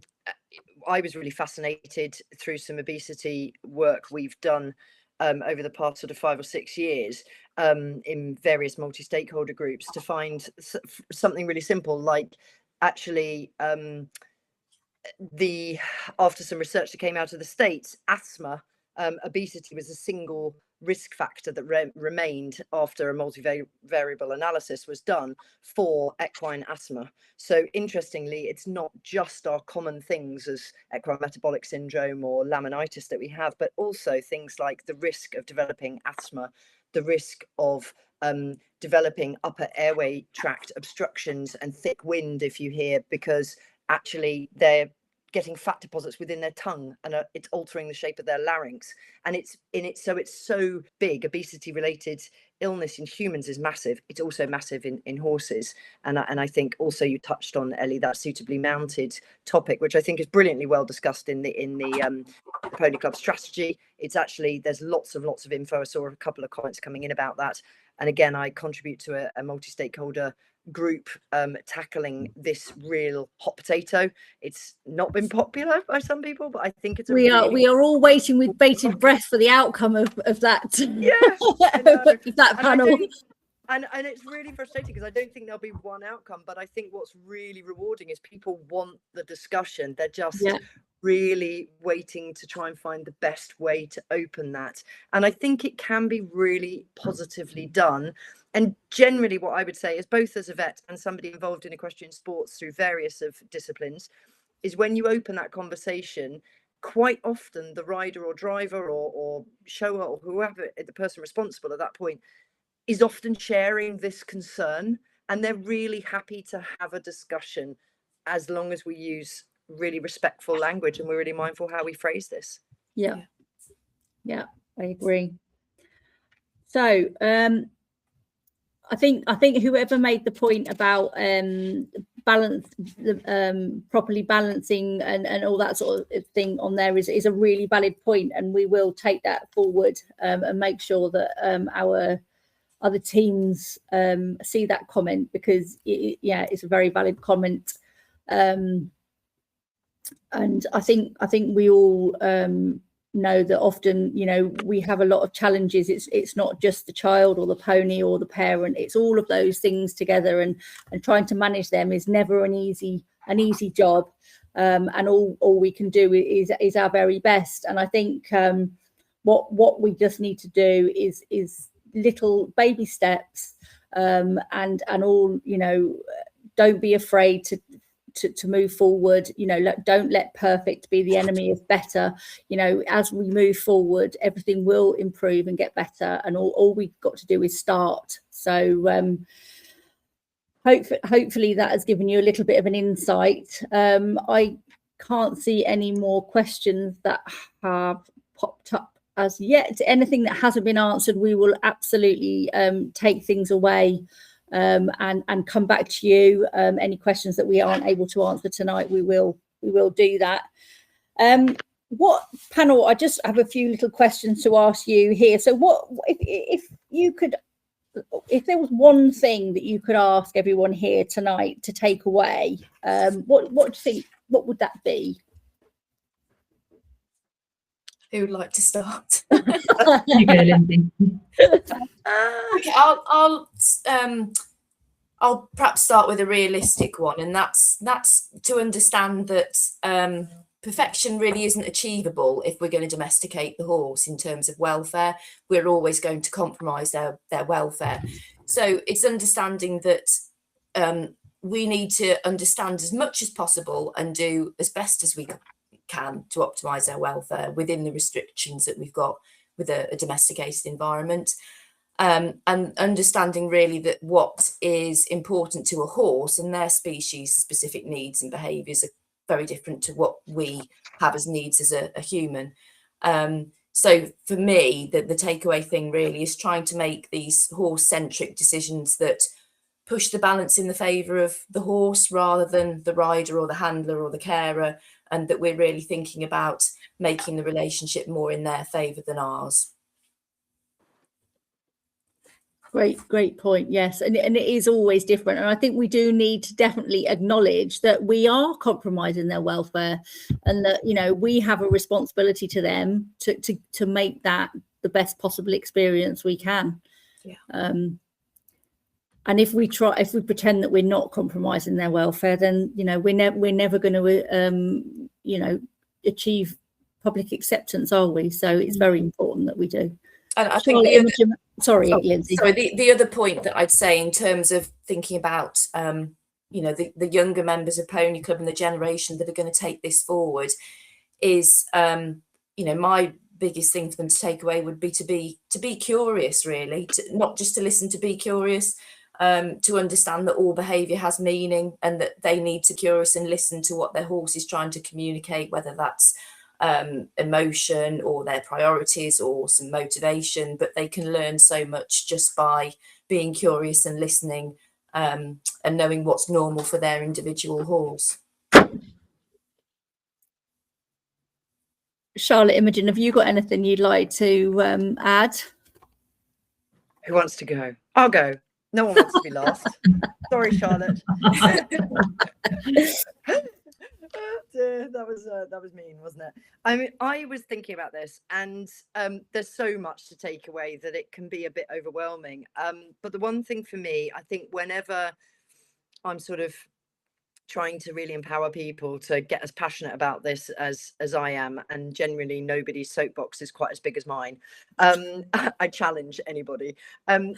was really fascinated through some obesity work we've done over the past sort of 5 or 6 years in various multi-stakeholder groups, to find something really simple, like actually after some research that came out of the States, asthma, obesity was a single risk factor that remained after a multivariable analysis was done for equine asthma. So interestingly, it's not just our common things as equine metabolic syndrome or laminitis that we have, but also things like the risk of developing asthma, the risk of developing upper airway tract obstructions and thick wind, if you hear, because actually they're getting fat deposits within their tongue, and it's altering the shape of their larynx, and it's so big. Obesity related illness in humans is massive. It's also massive in horses, and I think also you touched on, Ellie, that suitably mounted topic, which I think is brilliantly well discussed in the Pony Club strategy. It's actually, there's lots of info. I saw a couple of comments coming in about that, and again, I contribute to a multi-stakeholder group tackling this real hot potato. It's not been popular by some people, but I think it's we are all waiting with bated breath for the outcome of that that panel. And it's really frustrating because I don't think there'll be one outcome, but I think what's really rewarding is people want the discussion. They're just really waiting to try and find the best way to open that, and I think it can be really positively done. And generally what I would say is, both as a vet and somebody involved in equestrian sports through various of disciplines, is when you open that conversation, quite often the rider or driver or shower or whoever, the person responsible at that point, is often sharing this concern, and they're really happy to have a discussion as long as we use really respectful language and we're really mindful how we phrase this. Yeah, I agree. So I think whoever made the point about properly balancing and all that sort of thing on there is a really valid point, and we will take that forward and make sure that our other teams see that comment, because it's a very valid comment, and I think we all know that often, we have a lot of challenges. It's not just the child or the pony or the parent, it's all of those things together, and trying to manage them is never an easy job, and all we can do is our very best. And I think what we just need to do is little baby steps, and all, don't be afraid to move forward. Don't let perfect be the enemy of better. As we move forward, everything will improve and get better, and all we've got to do is start. So hopefully that has given you a little bit of an insight. I can't see any more questions that have popped up as yet. Anything that hasn't been answered, we will absolutely take things away and come back to you. Any questions that we aren't able to answer tonight, we will do that. What panel? I just have a few little questions to ask you here. So, what if there was one thing that you could ask everyone here tonight to take away? What do you think? What would that be? Who would like to start? You go, Lindsay. Okay, I'll perhaps start with a realistic one, and that's to understand that perfection really isn't achievable if we're going to domesticate the horse in terms of welfare. We're always going to compromise their welfare. So it's understanding that we need to understand as much as possible and do as best as we can to optimize their welfare within the restrictions that we've got with a domesticated environment. And understanding really that what is important to a horse and their species specific needs and behaviours are very different to what we have as needs as a human. So for me, the takeaway thing really is trying to make these horse-centric decisions that push the balance in the favour of the horse rather than the rider or the handler or the carer, and that we're really thinking about making the relationship more in their favour than ours. Great point. Yes, and it is always different, and I think we do need to definitely acknowledge that we are compromising their welfare, and that we have a responsibility to them to make that the best possible experience we can. Yeah. And if we pretend that we're not compromising their welfare, then we're never going to achieve public acceptance, are we? So it's very important that we do. And I think Lindsay. Sorry, the other point that I'd say in terms of thinking about the younger members of Pony Club and the generation that are going to take this forward is my biggest thing for them to take away would be to be curious, really, not just to listen, to be curious. to understand that all behaviour has meaning and that they need to be curious and listen to what their horse is trying to communicate, whether that's emotion or their priorities or some motivation. But they can learn so much just by being curious and listening, and knowing what's normal for their individual horse. Charlotte, Imogen, have you got anything you'd like to add? Who wants to go? I'll go. No one wants to be last. Sorry, Charlotte. That was mean, wasn't it? I mean, I was thinking about this, and there's so much to take away that it can be a bit overwhelming. But the one thing for me, I think, whenever I'm sort of trying to really empower people to get as passionate about this as I am, and generally nobody's soapbox is quite as big as mine, I challenge anybody,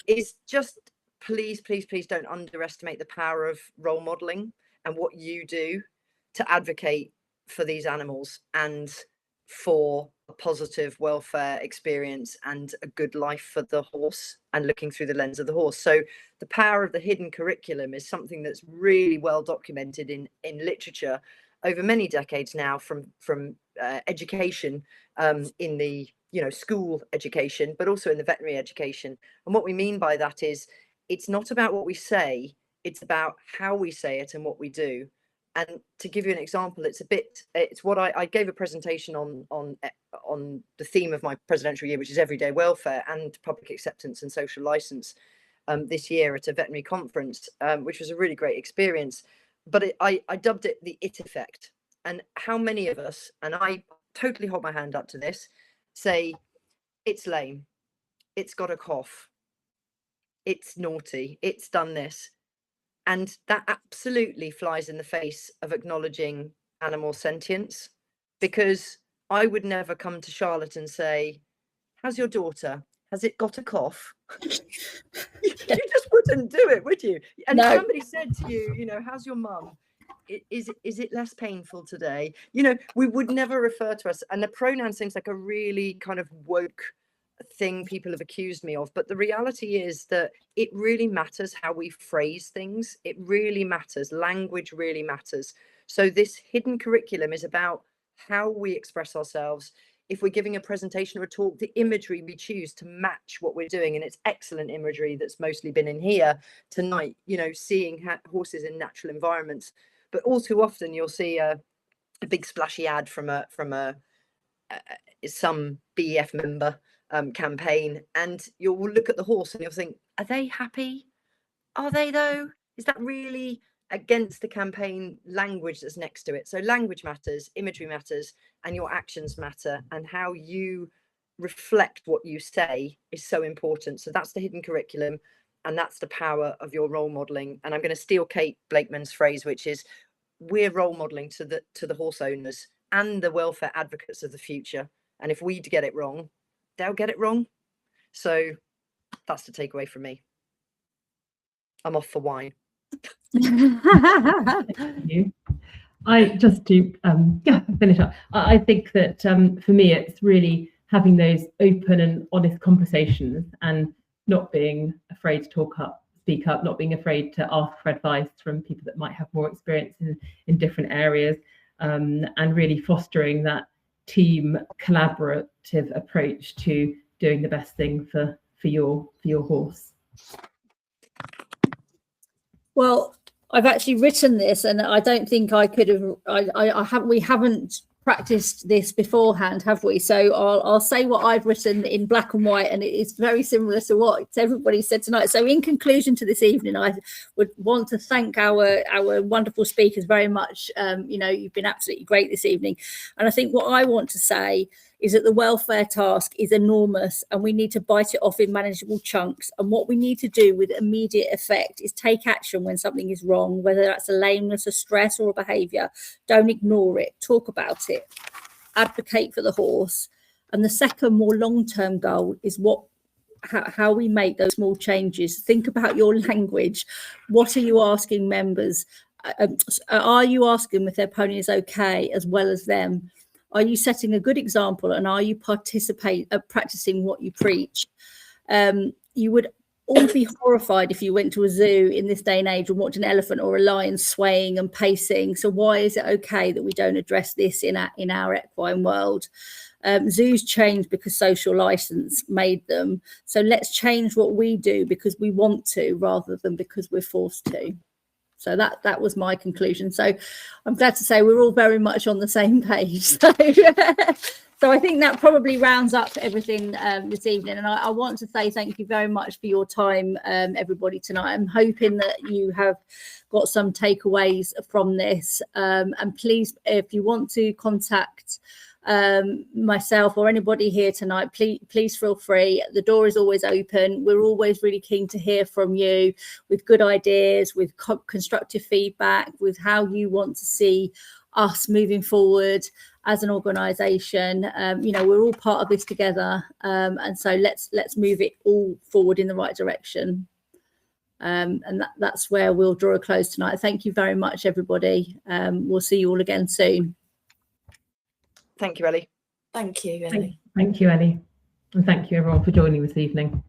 is just please don't underestimate the power of role modeling and what you do to advocate for these animals and for a positive welfare experience and a good life for the horse, and looking through the lens of the horse. So the power of the hidden curriculum is something that's really well documented in literature over many decades now, from education, in the school education, but also in the veterinary education. And what we mean by that is, it's not about what we say, it's about how we say it and what we do. And to give you an example, it's what I gave a presentation on the theme of my presidential year, which is everyday welfare and public acceptance and social license, this year at a veterinary conference, which was a really great experience. But I dubbed it the it effect. And how many of us, and I totally hold my hand up to this, say it's lame, it's got a cough, it's naughty, it's done this. And that absolutely flies in the face of acknowledging animal sentience, because I would never come to Charlotte and say, how's your daughter? Has it got a cough? You just wouldn't do it, would you? And No. if somebody said to you, how's your mum? Is it less painful today? We would never refer to us. And the pronoun seems like a really kind of woke thing people have accused me of, but the reality is that it really matters how we phrase things. It really matters. Language really matters. So this hidden curriculum is about how we express ourselves. If we're giving a presentation or a talk, the imagery we choose to match what we're doing, and it's excellent imagery that's mostly been in here tonight, seeing horses in natural environments. But all too often you'll see a big splashy ad from some BEF member campaign, and you'll look at the horse and you'll think, are they happy? Are they though? Is that really against the campaign language that's next to it? So language matters, imagery matters, and your actions matter, and how you reflect what you say is so important. So that's the hidden curriculum, and that's the power of your role modeling. And I'm going to steal Kate Blakeman's phrase, which is, we're role modeling to the horse owners and the welfare advocates of the future. And if we get it wrong, they'll get it wrong. So that's the takeaway from me. I'm off for wine. I just to finish up. I think that for me, it's really having those open and honest conversations, and not being afraid to speak up, not being afraid to ask for advice from people that might have more experience in different areas, and really fostering that team collaborative approach to doing the best thing for your horse. Well, I've actually written this, and I don't think I could have. We haven't practiced this beforehand, have we? So I'll say what I've written in black and white, and it's very similar to what everybody said tonight. So in conclusion to this evening, I would want to thank our wonderful speakers very much. You've been absolutely great this evening, and I think what I want to say is that the welfare task is enormous, and we need to bite it off in manageable chunks. And what we need to do with immediate effect is take action when something is wrong, whether that's a lameness, a stress, or a behaviour. Don't ignore it. Talk about it. Advocate for the horse. And the second, more long-term goal is how we make those small changes. Think about your language. What are you asking members? Are you asking if their pony is okay as well as them? Are you setting a good example, and are you practicing what you preach? You would all be horrified if you went to a zoo in this day and age and watched an elephant or a lion swaying and pacing. So why is it okay that we don't address this in our equine world? Zoos change because social license made them. So let's change what we do because we want to, rather than because we're forced to. So that was my conclusion. So I'm glad to say we're all very much on the same page. So I think that probably rounds up everything this evening. And I want to say thank you very much for your time, everybody, tonight. I'm hoping that you have got some takeaways from this. And please, if you want to contact myself or anybody here tonight, please feel free. The door is always open. We're always really keen to hear from you with good ideas, with constructive feedback, with how you want to see us moving forward as an organisation. We're all part of this together, and so let's move it all forward in the right direction. And that's where we'll draw a close tonight. Thank you very much, everybody. We'll see you all again soon. Thank you, Ellie. Thank you, Ellie. Thank you, Ellie. And thank you, everyone, for joining this evening.